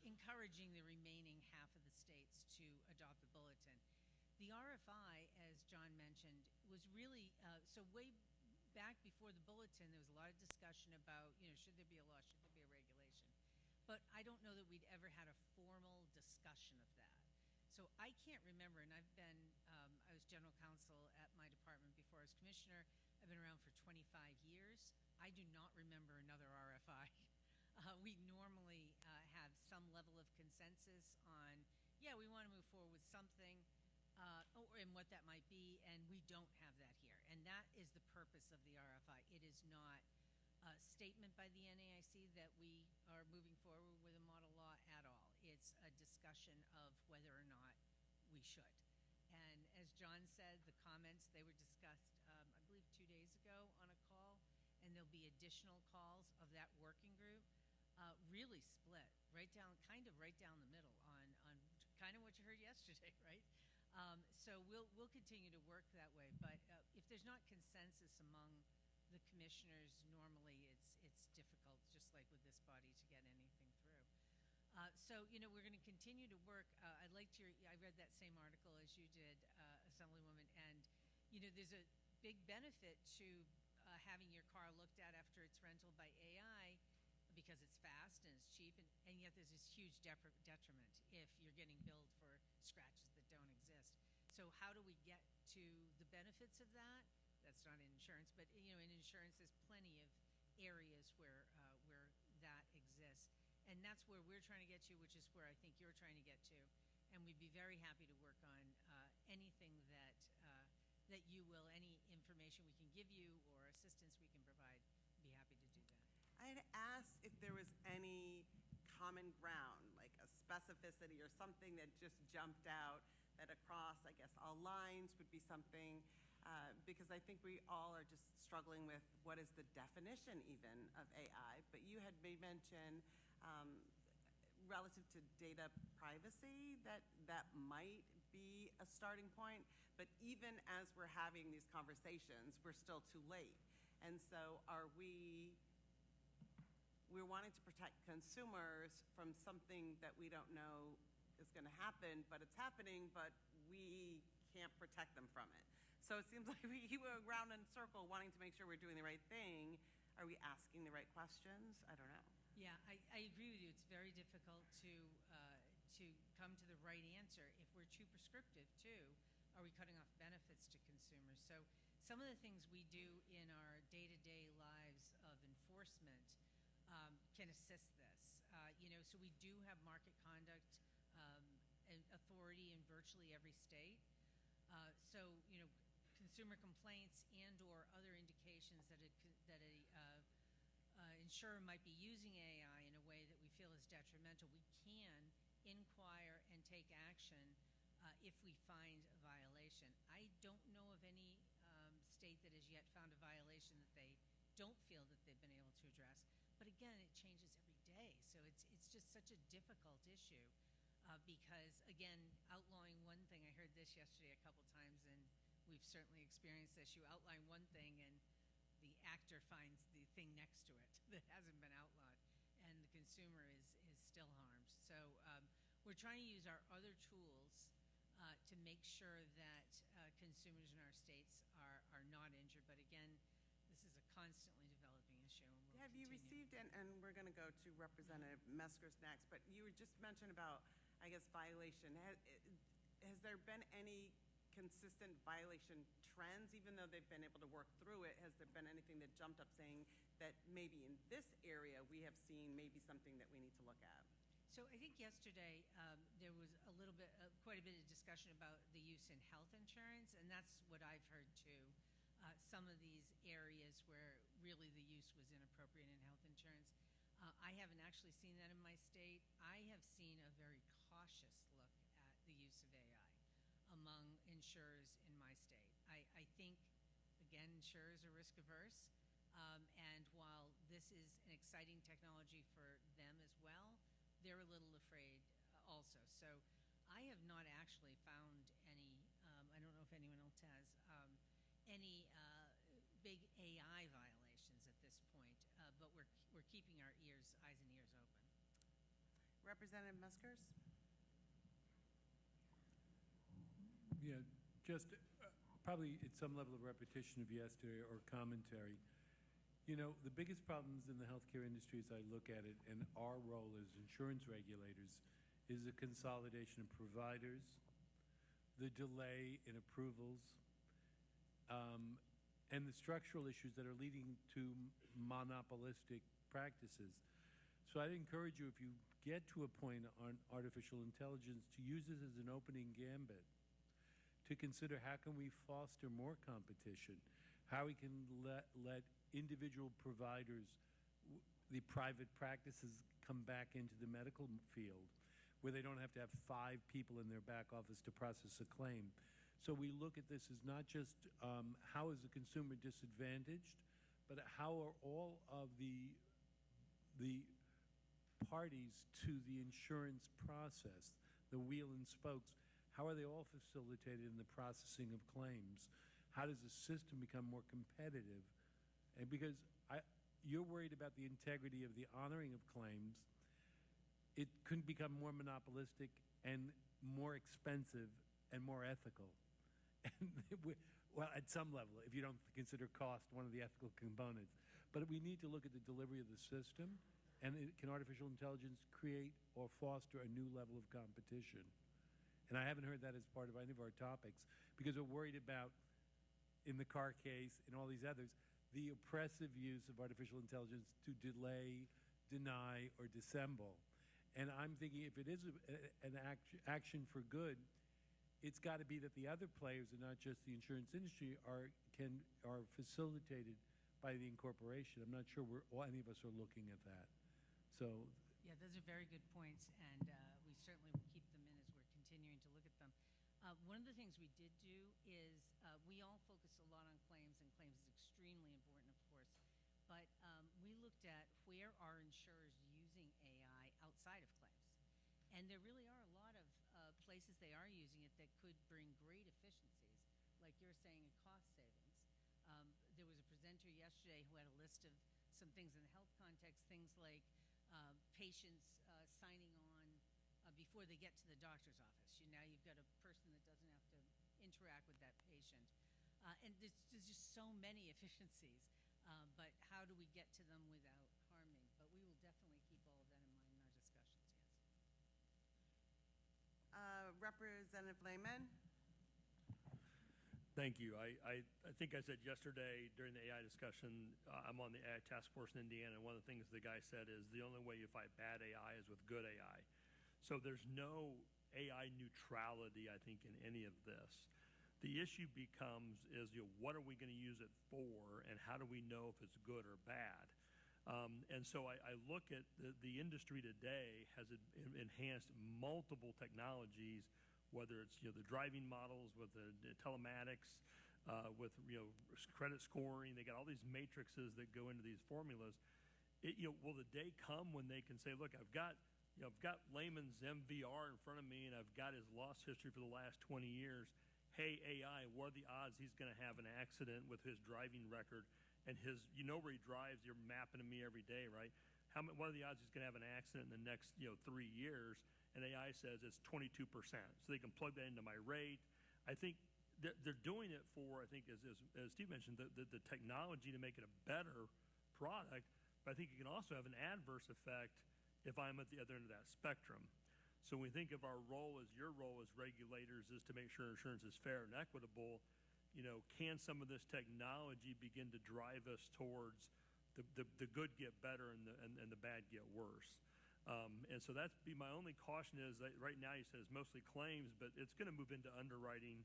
encouraging the remaining half of the states to adopt the bulletin. The RFI, as John mentioned, was really, so way back before the bulletin, there was a lot of discussion about, should there be a law, should there be a regulation? But I don't know that we'd ever had a formal discussion of that. So I can't remember, and I was general counsel at my department before I was commissioner. I've been around for 25 years. I do not remember another RFI. We normally have some level of consensus on, we want to move forward with something, and what that might be, and we don't have that here. And that is the purpose of the RFI. It is not a statement by the NAIC that we are moving forward with a model law at all. It's a discussion of whether or not we should. And as John said, the comments, they were discussed, I believe 2 days ago on a call, and there'll be additional calls of that working group, really split, right down the middle on kind of what you heard yesterday, right? So we'll continue to work that way. But if there's not consensus among the commissioners, normally it's difficult, just like with this body, to get anything through. So we're going to continue to work. I read that same article as you did, Assemblywoman, and there's a big benefit to having your car looked at after it's rental by AI, because it's fast and it's cheap, and yet there's this huge detriment if you're getting billed for scratches that don't exist. So how do we get to the benefits of that? That's not in insurance, but in insurance there's plenty of areas where that exists. And that's where we're trying to get to, which is where I think you're trying to get to. And we'd be very happy to work on anything that you will, any information we can give you or assistance we can provide. Be happy to do that. I had asked if there was any common ground, like a specificity or something that just jumped out that across, I guess, all lines would be something, because I think we all are just struggling with what is the definition even of AI. But you had made mention relative to data privacy that might be a starting point. But even as we're having these conversations, we're still too late. And so we're wanting to protect consumers from something that we don't know is going to happen, but it's happening, but we can't protect them from it. So it seems like we go around in a circle wanting to make sure we're doing the right thing. Are we asking the right questions? I don't know. Yeah, I agree with you. It's very difficult to come to the right answer. If we're too prescriptive, too, are we cutting off benefits to consumers? So some of the things we do in our day-to-day lives of enforcement can assist this. So we do have market conduct and authority in virtually every state. So consumer complaints and or other indications that a insurer might be using AI in a way that we feel is detrimental, we can inquire and take action if we find a violation. I don't know of any state that has yet found a violation that they don't feel that they've been able to address. But again, it changes every day. So it's just such a difficult issue because, again, outlawing one thing, I heard this yesterday a couple times, and we've certainly experienced this. You outline one thing, and the actor finds the thing next to it that hasn't been outlawed, and the consumer is still harmed. So we're trying to use our other tools to make sure that consumers in our states are not injured. But again, this is a constantly developing issue. And Have you you continue. received, and we're going to go to Representative Meskers next, but you were just mentioned about, I guess, violation. Has there been any consistent violation trends, even though they've been able to work through it? Has there been anything that jumped up saying that maybe in this area we have seen maybe something that we need to look at? So I think yesterday there was a little bit, quite a bit of discussion about the use in health insurance, and that's what I've heard too. Some of these areas where really the use was inappropriate in health insurance. I haven't actually seen that in my state. I have seen a very cautious look at the use of AI among insurers in my state. I think, again, insurers are risk averse, and while this is an exciting technology for them as well, they're a little afraid also. So I have not actually found any, I don't know if anyone else has, any big AI violations at this point, but we're keeping our eyes and ears open. Representative Meskers? Yeah, just probably at some level of repetition of yesterday or commentary. You know, the biggest problems in the healthcare industry as I look at it, and our role as insurance regulators, is the consolidation of providers, the delay in approvals, and the structural issues that are leading to monopolistic practices. So I'd encourage you, if you get to a point on artificial intelligence, to use this as an opening gambit, to consider how can we foster more competition, how we can let individual providers, the private practices, come back into the medical field, where they don't have to have 5 people in their back office to process a claim. So we look at this as not just how is the consumer disadvantaged, but how are all of the parties to the insurance process, the wheel and spokes, how are they all facilitated in the processing of claims? How does the system become more competitive? And because you're worried about the integrity of the honoring of claims, it could become more monopolistic and more expensive and more ethical. And well, at some level, if you don't consider cost one of the ethical components. But we need to look at the delivery of the system, and can artificial intelligence create or foster a new level of competition? And I haven't heard that as part of any of our topics, because we're worried about, in the car case and all these others, the oppressive use of artificial intelligence to delay, deny, or dissemble. And I'm thinking if it is an action for good, it's got to be that the other players, and not just the insurance industry, are facilitated by the incorporation. I'm not sure any of us are looking at that. So, Yeah, those are very good points, and we certainly will keep them in as we're continuing to look at them. One of the things we did do is we all focused a lot on claims, and claims is extremely important, of course. But we looked at where are insurers using AI outside of claims. And there really are a lot of places they are using it that could bring great efficiencies, like you're saying, in cost savings. There was a presenter yesterday who had a list of some things in the health context, things like patients signing on before they get to the doctor's office. Now you've got a person that doesn't have to interact with that patient. And there's just so many efficiencies. But how do we get to them without harming? But we will definitely keep all of that in mind in our discussions, yes. Representative Lehman? Thank you. I think I said yesterday during the AI discussion, I'm on the AI task force in Indiana, and one of the things the guy said is the only way you fight bad AI is with good AI. So there's no AI neutrality, I think, in any of this. The issue becomes is, what are we going to use it for, and how do we know if it's good or bad? And so I look at the industry today has enhanced multiple technologies, whether it's the driving models, with the telematics, with credit scoring. They got all these matrices that go into these formulas. Will the day come when they can say, look, I've got Lehman's MVR in front of me, and I've got his loss history for the last 20 years. Hey, AI, what are the odds he's going to have an accident with his driving record? And where he drives, you're mapping to me every day, right? What are the odds he's going to have an accident in the next 3 years? And AI says it's 22%. So they can plug that into my rate. I think they're doing it for, I think, as Steve mentioned, the technology to make it a better product. But I think it can also have an adverse effect if I'm at the other end of that spectrum. So when we think of our role as your role as regulators is to make sure insurance is fair and equitable, can some of this technology begin to drive us towards the good get better and the bad get worse? And so that's be my only caution is that right now you said it's mostly claims, but it's going to move into underwriting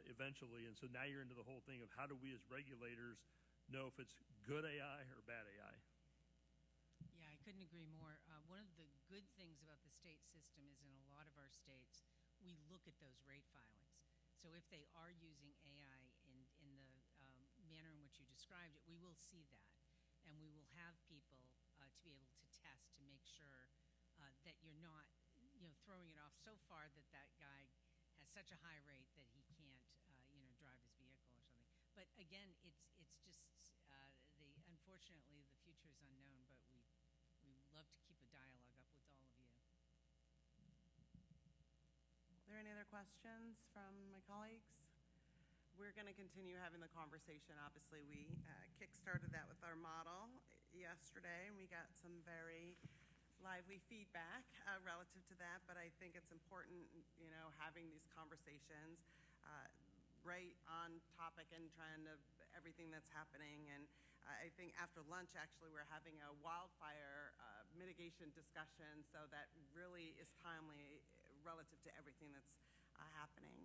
eventually. And so now you're into the whole thing of how do we as regulators know if it's good AI or bad AI? Yeah, I couldn't agree more. One of the good things about the state system is in a lot of our states, we look at those rate filings. So if they are using AI in the manner in which you described it, we will see that. And we will have people to be able to test to make sure that you're not, throwing it off so far that that guy has such a high rate that he can't, drive his vehicle or something. But again, it's just unfortunately the future is unknown, but we love to keep a dialogue up with all of you. Are there any other questions from my colleagues? We're going to continue having the conversation. Obviously, we kick-started that with our model yesterday, and we got some very lively feedback relative to that. But I think it's important, having these conversations right on topic and trying to everything that's happening. And I think after lunch, actually, we're having a wildfire mitigation discussion, so that really is timely relative to everything that's happening.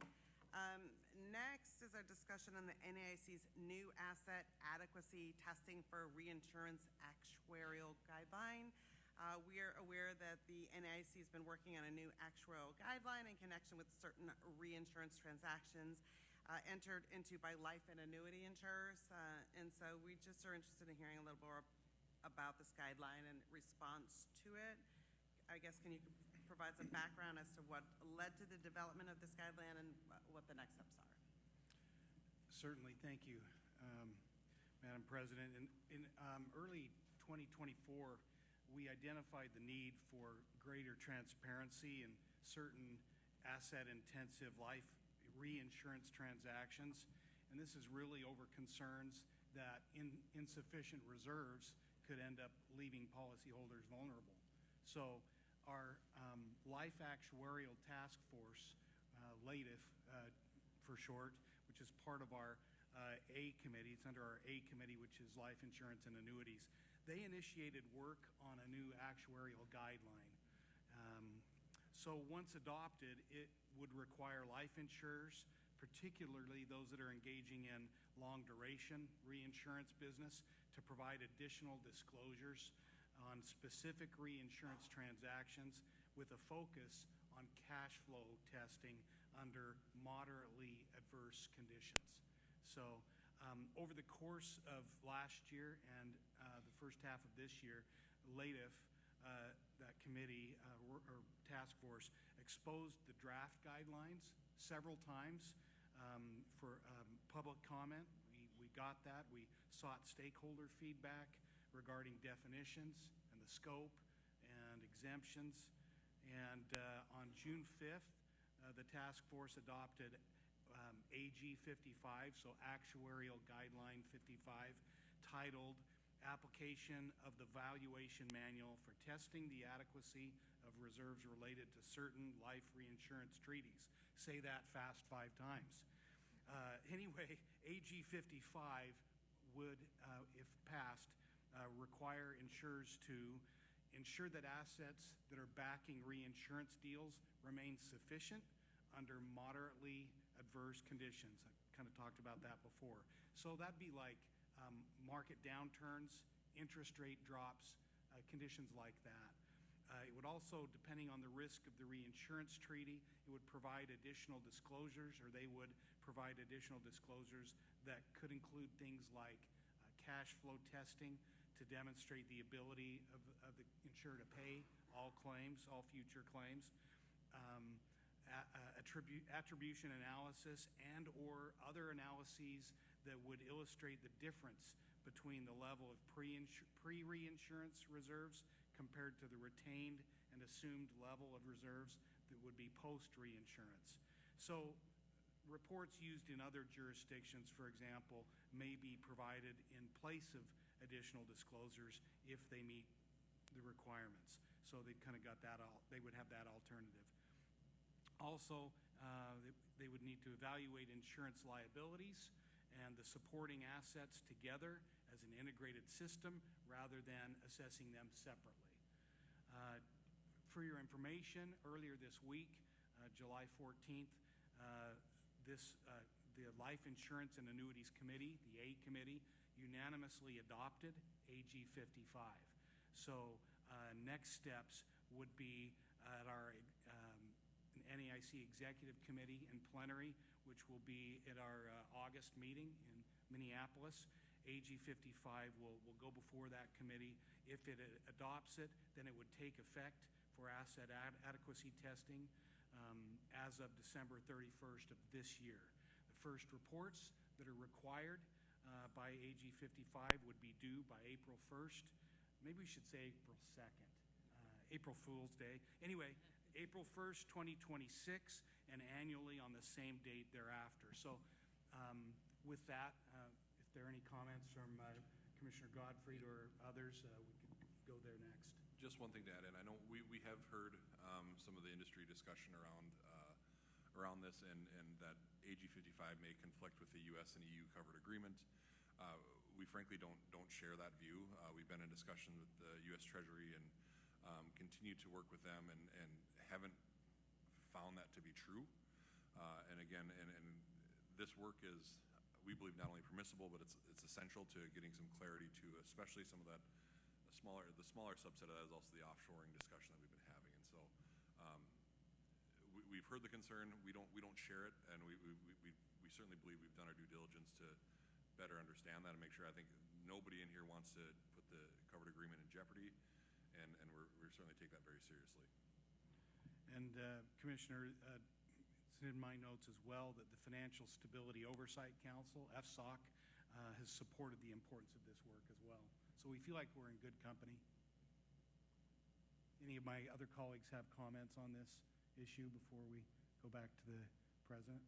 Next is our discussion on the NAIC's new asset adequacy testing for reinsurance actuarial guideline. We are aware that the NAIC has been working on a new actuarial guideline in connection with certain reinsurance transactions entered into by life and annuity insurers. And so we just are interested in hearing a little more about this guideline and response to it. I guess, can you provide some background as to what led to the development of this guideline and what the next steps are? Certainly, thank you, Madam President. In early 2024, we identified the need for greater transparency in certain asset-intensive life reinsurance transactions, and this is really over concerns that insufficient reserves could end up leaving policyholders vulnerable. So our Life Actuarial Task Force, LATIF for short, which is part of our A committee, it's under our A committee, which is life insurance and annuities, they initiated work on a new actuarial guideline. So once adopted, it would require life insurers, particularly those that are engaging in long duration reinsurance business, to provide additional disclosures on specific reinsurance transactions with a focus on cash flow testing under moderately adverse conditions. So over the course of last year and the first half of this year, LATIF, that committee or task force, exposed the draft guidelines several times for public comment. We got that. We sought stakeholder feedback regarding definitions and the scope and exemptions. And on June 5th, the task force adopted AG 55, so Actuarial Guideline 55, titled Application of the Valuation Manual for Testing the Adequacy of Reserves Related to Certain Life Reinsurance Treaties. Say that fast 5 times. Anyway, AG 55 would, if passed, require insurers to ensure that assets that are backing reinsurance deals remain sufficient under moderately adverse conditions. I kind of talked about that before. So that'd be like market downturns, interest rate drops, conditions like that. It would also, depending on the risk of the reinsurance treaty, it would provide additional disclosures, or they would provide additional disclosures that could include things like cash flow testing to demonstrate the ability of the insurer to pay all claims, all future claims, attribution analysis and or other analyses that would illustrate the difference between the level of pre-reinsurance reserves compared to the retained and assumed level of reserves that would be post-reinsurance. So reports used in other jurisdictions, for example, may be provided in place of additional disclosures if they meet the requirements. So they kind of got that they would have that alternative. Also, they would need to evaluate insurance liabilities and the supporting assets together as an integrated system rather than assessing them separately. For your information, earlier this week, July 14th, the Life Insurance and Annuities Committee, the A Committee, unanimously adopted AG 55. So next steps would be at our NAIC Executive Committee and plenary, which will be at our August meeting in Minneapolis. AG 55 will go before that committee. If it adopts it, then it would take effect for asset adequacy testing as of December 31st of this year. The first reports that are required by AG 55 would be due by April 1st. Maybe we should say April 2nd, April Fool's Day. Anyway, April 1st, 2026, and annually on the same date thereafter. So with that, if there are any comments from Commissioner Gottfried or others, we could go there next. Just one thing to add in. I know we have heard some of the industry discussion around this, and that AG 55 may conflict with the U.S. and EU covered agreement. We frankly don't share that view. We've been in discussion with the U.S. Treasury and continue to work with them, and haven't found that to be true. And again, and this work is, we believe, not only permissible, but it's essential to getting some clarity to, especially some of that the smaller subset of that is also the offshoring discussion that we've been having. And so we've heard the concern. We don't share it, and we certainly believe we've done our due diligence to better understand that and make sure. I think nobody in here wants to put the covered agreement in jeopardy, and we certainly take that very seriously. And Commissioner, it's in my notes as well that the Financial Stability Oversight Council, FSOC, has supported the importance of this work as well. So we feel like we're in good company. Any of my other colleagues have comments on this issue before we go back to the President?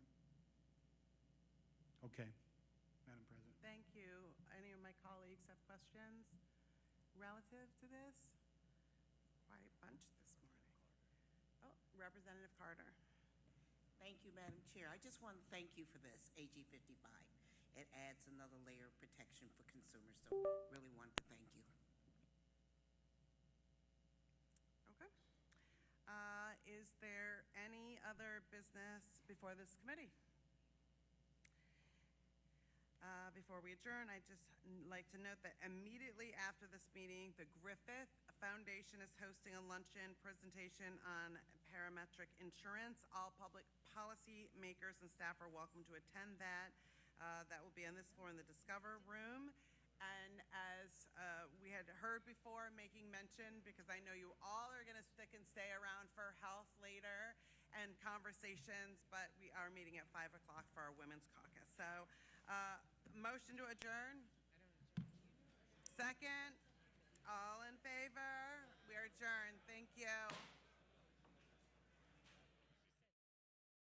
Okay, Madam President. Thank you. Any of my colleagues have questions relative to this? Quite a bunch this morning. Oh, Representative Carter. Thank you, Madam Chair. I just want to thank you for this, AG 55. It adds another layer of protection for consumers, so really want to thank you. Okay. Is there any other business before this committee? Before we adjourn, I'd just like to note that immediately after this meeting, the Griffith Foundation is hosting a luncheon presentation on parametric insurance. All public policy makers and staff are welcome to attend that. That will be on this floor in the Discover Room. And as we had heard before, making mention, because I know you all are going to stick and stay around for health later and conversations, but we are meeting at 5 o'clock for our Women's Caucus. So motion to adjourn? Second? All in favor? We are adjourned. Thank you.